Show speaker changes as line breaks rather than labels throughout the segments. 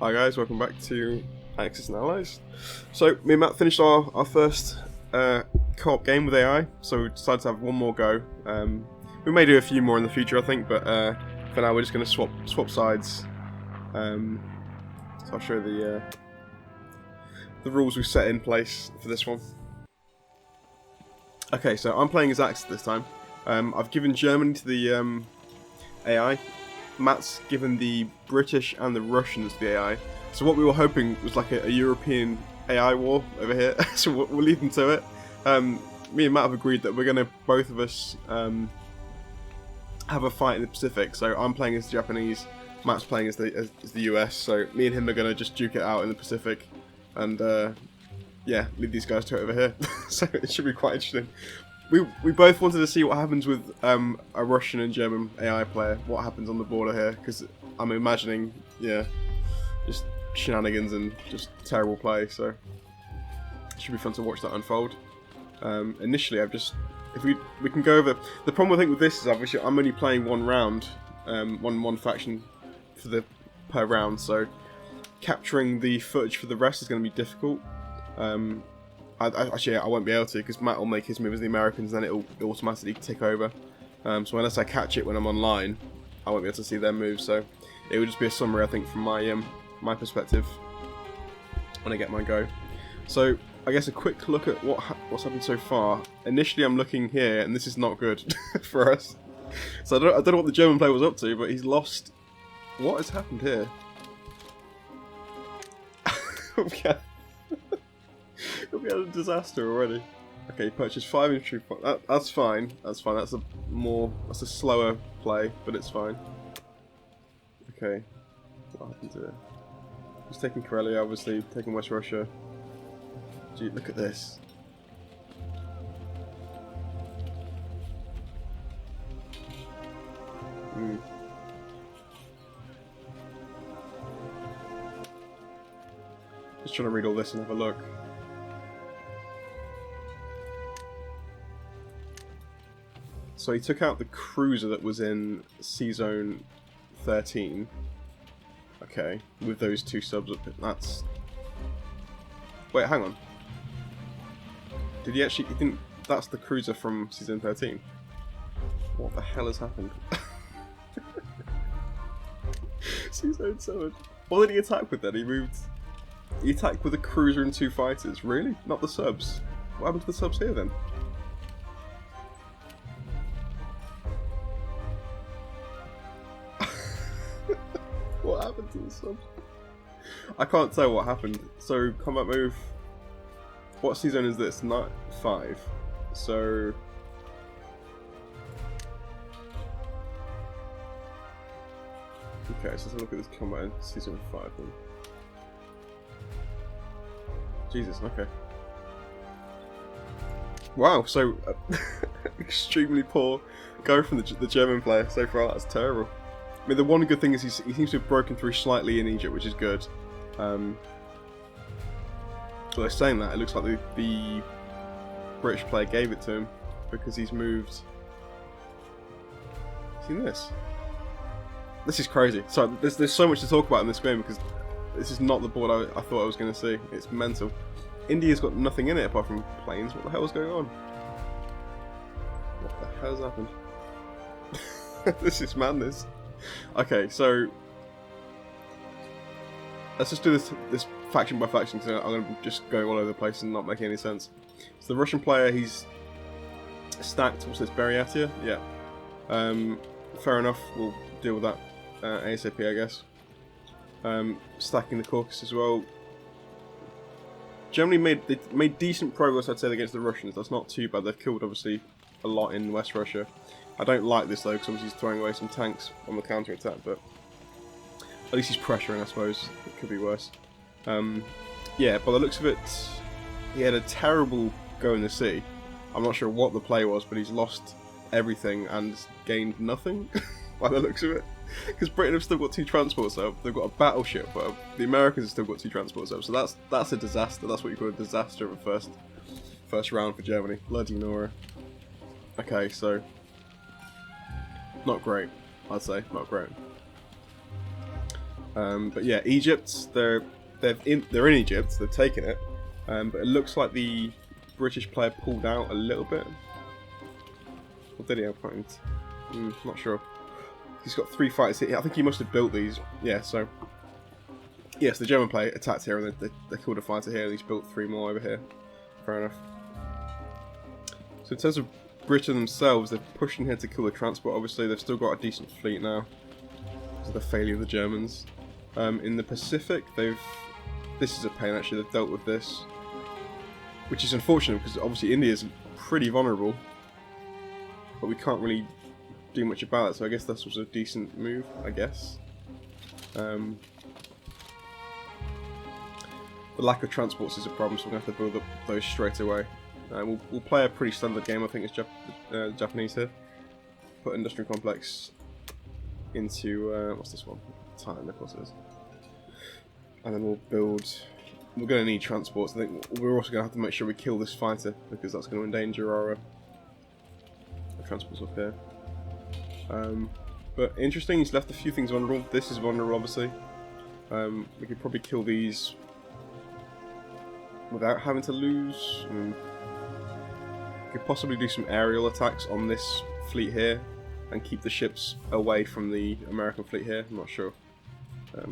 Hi guys, welcome back to Axis and Allies. So me and Matt finished our first co-op game with AI, so we decided to have one more go. We may do a few more in the future, I think, but for now we're just going to swap sides. So I'll show the rules we've set in place for this one. Okay, so I'm playing as Axis this time. I've given Germany to the AI. Matt's given the British and the Russians the AI. So what we were hoping was like a European AI war over here. So we'll leave them to it. Me and Matt have agreed that we're going to, both of us, have a fight in the Pacific. So I'm playing as the Japanese, Matt's playing as the US. So me and him are going to just duke it out in the Pacific. And yeah, leave these guys to it over here. So it should be quite interesting. We both wanted to see what happens with a Russian and German AI player. What happens on the border here? Because I'm imagining, yeah, just shenanigans and just terrible play. So it should be fun to watch that unfold. Initially, if we can go over. The problem I think with this is obviously I'm only playing one round, one faction per round. So capturing the footage for the rest is going to be difficult. Actually, I won't be able to because Matt will make his move as the Americans, and then it'll automatically take over. So unless I catch it when I'm online, I won't be able to see their moves. So it would just be a summary, I think, from my perspective when I get my go. So I guess a quick look at what's happened so far. Initially, I'm looking here, and this is not good for us. So I don't know what the German player was up to, but he's lost. What has happened here? Okay. We had a disaster already. Okay, purchase 5 infantry points. That's fine. That's fine. That's a slower play, but it's fine. Okay, what happened here? He's taking Karelia, obviously taking West Russia. Gee, look at this. Just trying to read all this and have a look. So he took out the cruiser that was in C-Zone 13. Okay, with those 2 subs up. That's... Wait, hang on. Did he actually... He didn't... That's the cruiser from C-Zone 13. What the hell has happened? C-Zone 7. What did he attack with then? He attacked with a cruiser and 2 fighters. Really? Not the subs? What happened to the subs here then? What happened to the subs? I can't tell what happened. So, combat move. What season is this? Not 5. So... Okay, so let's have a look at this combat in season 5 then. Jesus, okay. Wow, so extremely poor go from the German player so far. That's terrible. I mean, the one good thing is he seems to have broken through slightly in Egypt, which is good. Although saying that, it looks like the British player gave it to him because he's moved. Seen this? This is crazy. So there's so much to talk about in this game because this is not the board I thought I was going to see. It's mental. India's got nothing in it apart from planes. What the hell is going on? What the hell has happened? This is madness. Okay, so let's just do this faction by faction because I'm going to just go all over the place and not making any sense. So the Russian player, he's stacked. What's this? Buryatia? Yeah. Fair enough. We'll deal with that ASAP, I guess. Stacking the Caucasus as well. Germany made decent progress, I'd say, against the Russians. That's not too bad. They've killed obviously a lot in West Russia. I don't like this though, because obviously he's throwing away some tanks on the counter-attack, but at least he's pressuring, I suppose. It could be worse. Yeah, by the looks of it, he had a terrible go in the sea. I'm not sure what the play was, but he's lost everything and gained nothing, by the looks of it. Because Britain have still got 2 transports up, they've got a battleship up, the Americans have still got 2 transports up, so that's a disaster. That's what you call a disaster of a first round for Germany. Bloody Nora. Okay, so not great, I'd say, not great. But yeah, Egypt, they're in Egypt. They've taken it, but it looks like the British player pulled out a little bit. Or did he have point? Not sure. He's got 3 fighters here. I think he must have built these. Yeah, so yes, the German player attacked here, and they killed a fighter here, and he's built 3 more over here. Fair enough. So in terms of Britain themselves, they're pushing here to kill the transport. Obviously, they've still got a decent fleet now because of the failure of the Germans. In the Pacific, this is a pain actually. They've dealt with this, which is unfortunate because obviously India is pretty vulnerable, but we can't really do much about it. So I guess this was a decent move, I guess. The lack of transports is a problem, so we're going to have to build up those straight away. We'll play a pretty standard game, I think, as Japanese here. Put industrial complex into what's this one? Titan, of course it is. And then we'll build. We're going to need transports. I think we're also going to have to make sure we kill this fighter because that's going to endanger our transports up here. But interesting, he's left a few things vulnerable. This is vulnerable, obviously. We could probably kill these without having to lose. We could possibly do some aerial attacks on this fleet here and keep the ships away from the American fleet here. I'm not sure.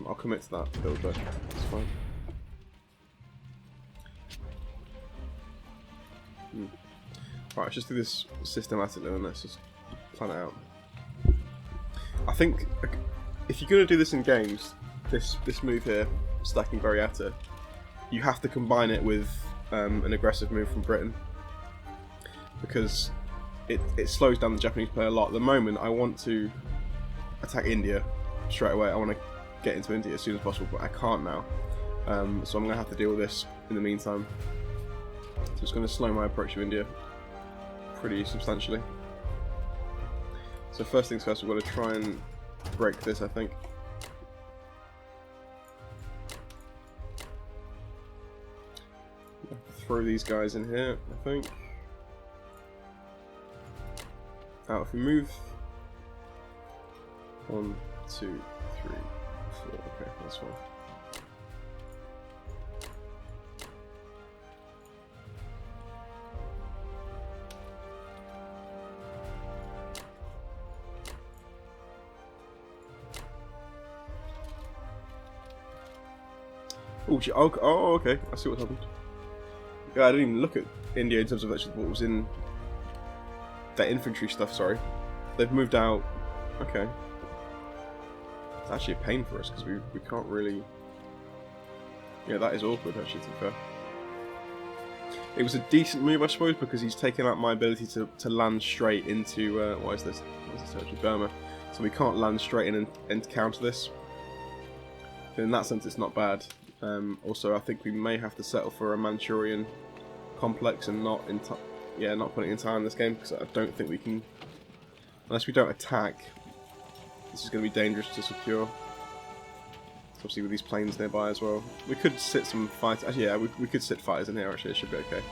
I'll commit to that build though. It's fine. Right, let's just do this systematically and let's just plan it out. I think if you're going to do this in games, this move here, stacking Variata, you have to combine it with an aggressive move from Britain because it slows down the Japanese player a lot. At the moment, I want to attack India straight away. I want to get into India as soon as possible, but I can't now. So I'm going to have to deal with this in the meantime. So it's going to slow my approach to India pretty substantially. So first things first, we've got to try and break this, I think. Throw these guys in here, I think. If we move 1, 2, 3, 4. Okay, that's fine. Oh, okay. I see what happened. Yeah, I didn't even look at India in terms of actually what was in that infantry stuff. Sorry, they've moved out. Okay, it's actually a pain for us because we can't really. Yeah, that is awkward actually. To be fair, it was a decent move, I suppose, because he's taken out my ability to land straight into what is this? What is this actually? Burma. So we can't land straight in and counter this. So in that sense, it's not bad. Also, I think we may have to settle for a Manchurian complex and not putting in time in this game because I don't think we can, unless we don't attack. This is going to be dangerous to secure. Obviously, with these planes nearby as well, we could sit some fighters. Actually, yeah, we could sit fighters in here. Actually, it should be okay.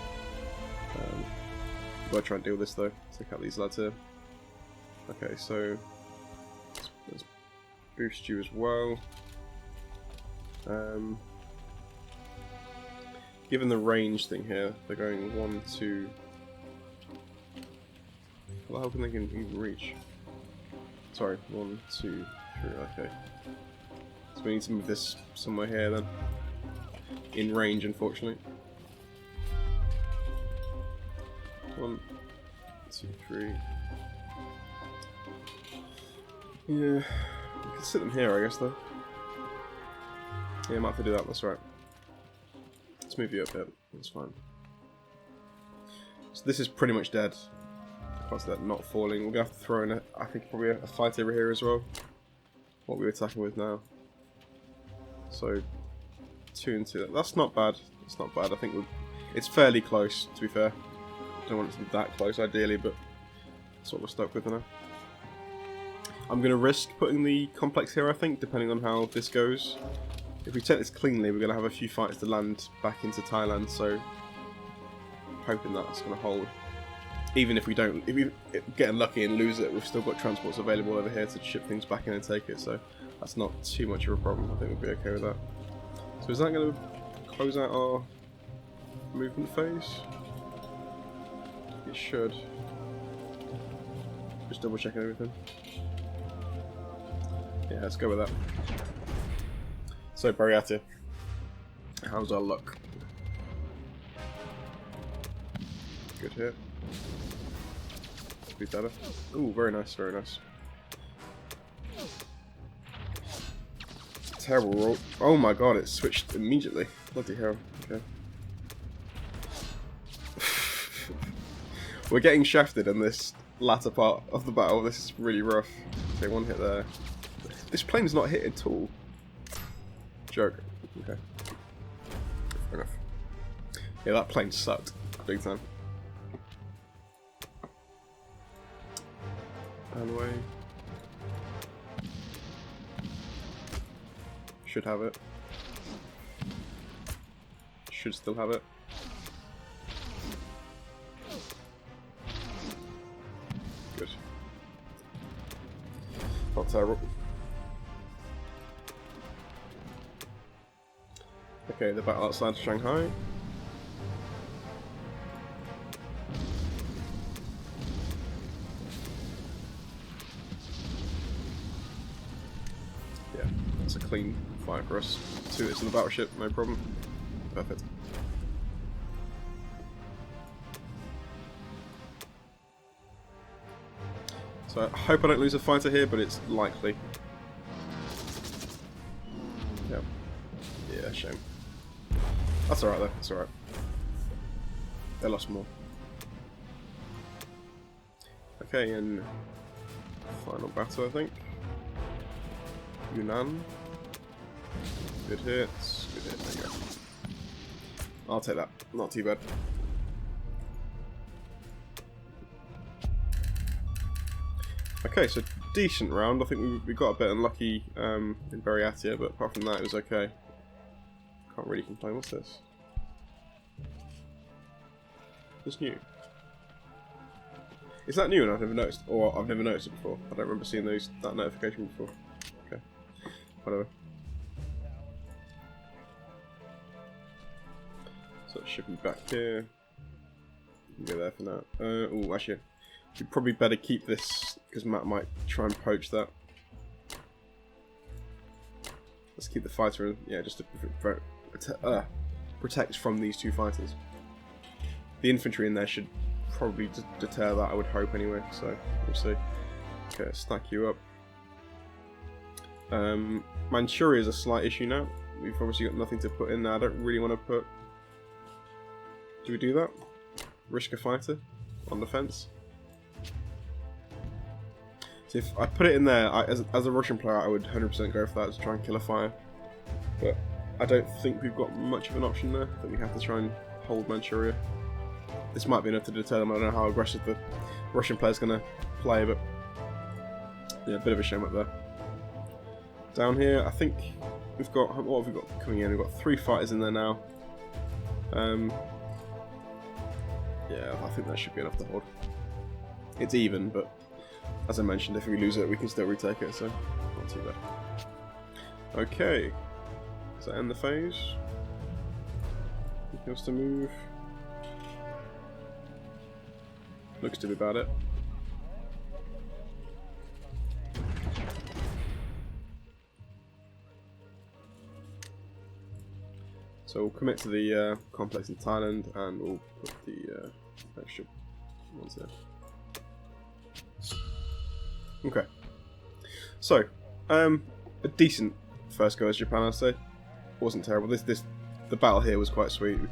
We've got to try and deal with this though. Take out these lads here. Okay, so let's boost you as well. Given the range thing here, they're going 1, 2. Well, how can they even reach? Sorry, 1, 2, 3. Okay. So we need to move this somewhere here then. In range, unfortunately. 1, 2, 3. Yeah, we can sit them here, I guess, though. Yeah, I might have to do that, that's right. Let's move you up here, that's fine. So this is pretty much dead. Plus that not falling. We're going to have to throw in, I think, probably a fight over here as well. What we're attacking with now. So, 2 and 2. That's not bad. It's not bad. I think it's fairly close, to be fair. Don't want it to be that close, ideally, but that's what we're stuck with now. I'm going to risk putting the complex here, I think, depending on how this goes. If we take this cleanly, we're going to have a few fights to land back into Thailand, so I'm hoping that's going to hold. Even if we get unlucky and lose it, we've still got transports available over here to ship things back in and take it, so That's not too much of a problem. I think we'll be okay with that. So is that going to close out our movement phase? It should. Just double checking everything. Yeah, let's go with that. So, Bariatia, how's our luck? Good hit. Be better. Ooh, very nice, very nice. Terrible roll. Oh my god, it switched immediately. Bloody hell. Okay. We're getting shafted in this latter part of the battle. This is really rough. Okay, one hit there. This plane's not hit at all. Joke. Okay. Fair enough. Yeah, that plane sucked. Big time. And away. Should have it. Should still have it. Good. Not terrible. Okay, the battle outside Shanghai. Yeah, that's a clean fight for us. 2 hits in the battleship, no problem. Perfect. So I hope I don't lose a fighter here, but it's likely. Yeah. Yeah, shame. That's alright though, that's alright. They lost more. Okay, and final battle I think. Yunnan. Good hits. Good hit, there you go. I'll take that. Not too bad. Okay, so decent round. I think we got a bit unlucky in Bariatia, but apart from that it was okay. Can't really complain. What's this? What's new? Is that new and I've never noticed? Or I've never noticed it before. I don't remember seeing that notification before. Okay. Whatever. So it should be back here. You can go there for now. Oh, actually, we probably better keep this because Matt might try and poach that. Let's keep the fighter in, yeah, just to protect from these 2 fighters. The infantry in there should probably deter that, I would hope anyway, so we'll see. Okay, stack you up. Manchuria is a slight issue now. We've obviously got nothing to put in there. I don't really want to put... Do we do that? Risk a fighter on the fence? So if I put it in there, as a Russian player, I would 100% go for that to try and kill a fire. But I don't think we've got much of an option there. I think we have to try and hold Manchuria. This might be enough to deter them. I don't know how aggressive the Russian player's going to play, but yeah, a bit of a shame up there. Down here, I think we've got, what have we got coming in? We've got 3 fighters in there now. Yeah, I think that should be enough to hold. It's even, but as I mentioned, if we lose it, we can still retake it, so not too bad. Okay, does that end the phase? Anything else to move? Looks to be about it. So we'll commit to the complex in Thailand, and we'll put the extra ones there. Okay. So, a decent first go as Japan, I'd say. Wasn't terrible. The battle here was quite sweet. We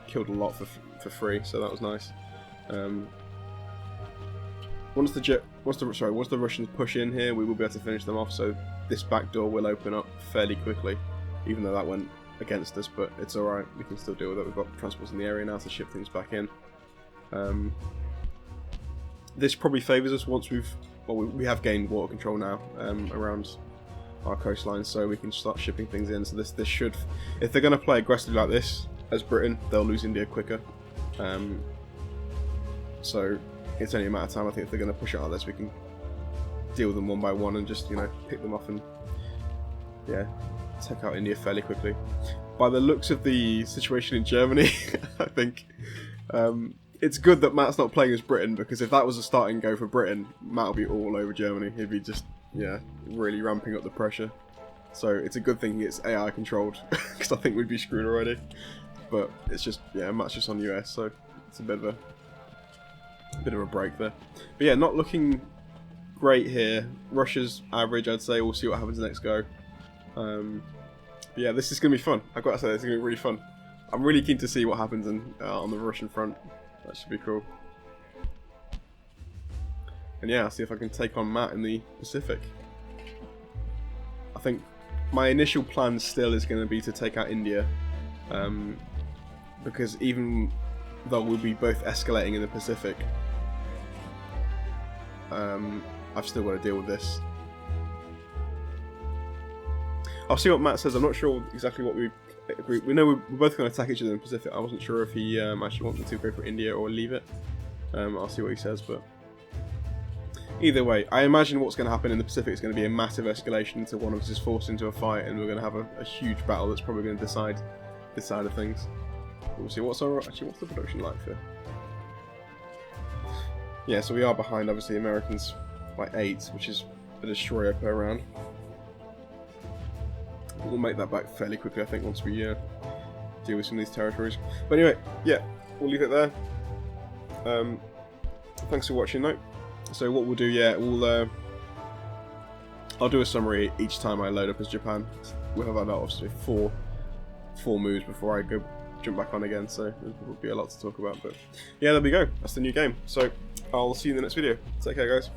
killed a lot for free, so that was nice. Once the Russians push in here, we will be able to finish them off. So this back door will open up fairly quickly, even though that went against us. But it's all right. We can still deal with it. We've got transports in the area now to ship things back in. This probably favours us once we have gained water control now around our coastline, so we can start shipping things in. So this should, if they're going to play aggressively like this as Britain, they'll lose India quicker. So it's only a matter of time. I think if they're going to push it like this, we can deal with them one by one and just, you know, pick them off and yeah, take out India fairly quickly. By the looks of the situation in Germany, I think it's good that Matt's not playing as Britain, because if that was a starting go for Britain, Matt will be all over Germany. He'd be just, yeah, really ramping up the pressure. So it's a good thing he gets AI controlled, because I think we'd be screwed already. But it's just, yeah, Matt's just on US, so it's a bit of a break there. But yeah, not looking great here. Russia's average, I'd say. We'll see what happens next go. But yeah, this is going to be fun. I've got to say, this is going to be really fun. I'm really keen to see what happens on the Russian front. That should be cool. And yeah, I'll see if I can take on Matt in the Pacific. I think my initial plan still is going to be to take out India. Because even though we'll be both escalating in the Pacific, I've still got to deal with this. I'll see what Matt says. I'm not sure exactly what we agree. We know we're both going to attack each other in the Pacific. I wasn't sure if he actually wanted to go for India or leave it. I'll see what he says, but either way, I imagine what's going to happen in the Pacific is going to be a massive escalation until one of us is forced into a fight, and we're going to have a huge battle that's probably going to decide this side of things. We'll see. What's the production like for? Yeah, so we are behind, obviously, Americans by 8, which is a destroyer per round. We'll make that back fairly quickly, I think, once we deal with some of these territories. But anyway, yeah, we'll leave it there. Thanks for watching, though. So what we'll do, yeah, I'll do a summary each time I load up as Japan. We'll have about obviously four moves before I jump back on again, so there'll be a lot to talk about. But yeah, there we go. That's the new game. So I'll see you in the next video. Take care, guys.